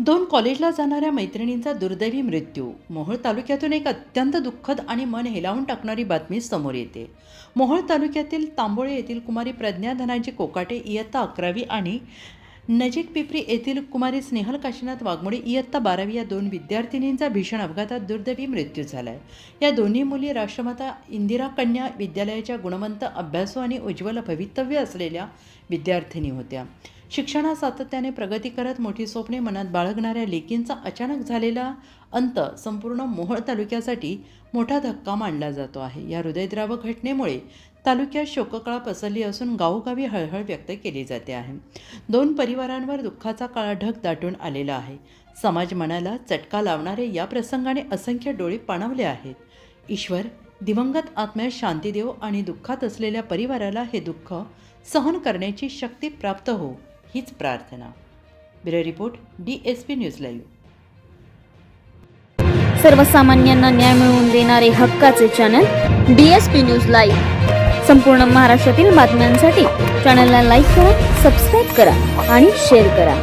दोन कॉलेजला जाणाऱ्या मैत्रिणींचा दुर्दैवी मृत्यू. मोहोळ तालुक्यातून एक अत्यंत दुःखद आणि मन हेलावून टाकणारी बातमी समोर येते. मोहोळ तालुक्यातील तांबोळे येथील कुमारी प्रज्ञा धनाजी कोकाटे इयत्ता 11वी आणि नजीक पिपरी येथील कुमारी स्नेहल काशीनाथ वाघमोडे इयत्ता 12वी या दोन विद्यार्थिनींचा भीषण अपघातात दुर्दैवी मृत्यू झाला आहे. या दोन्ही मुली राष्ट्रमाता इंदिरा कन्या विद्यालयाच्या गुणवंत, अभ्यासू आणि उज्ज्वल भवितव्य असलेल्या विद्यार्थिनी होत्या. शिक्षणात सातत्याने प्रगती करत मोठी स्वप्ने मनात बाळगणाऱ्या लेकींचा अचानक झालेला अंत संपूर्ण मोहोळ तालुक्यासाठी मोठा धक्का मानला जातो आहे. या हृदयद्रावक घटनेमुळे तालुक्यात शोककळा पसरली असून गावोगावी हळहळ व्यक्त केली जाते आहे. दोन परिवारांवर दुःखाचा काळा ढग दाटून आलेला आहे. समाज मनाला चटका लावणारे या प्रसंगाने असंख्य डोळे पाणावले आहेत. ईश्वर दिवंगत आत्म्यास शांती देव आणि दुःखात असलेल्या परिवाराला हे दुःख सहन करण्याची शक्ती प्राप्त हो, हीच प्रार्थना. Bureau report, DSP news live. सर्वसामान्यांना न्याय मिळवून देणारे हक्काचे चॅनल DSP न्यूज लाईव्ह. संपूर्ण महाराष्ट्रातील बातम्यांसाठी चॅनलला लाईक करा, सबस्क्राईब करा आणि शेअर करा.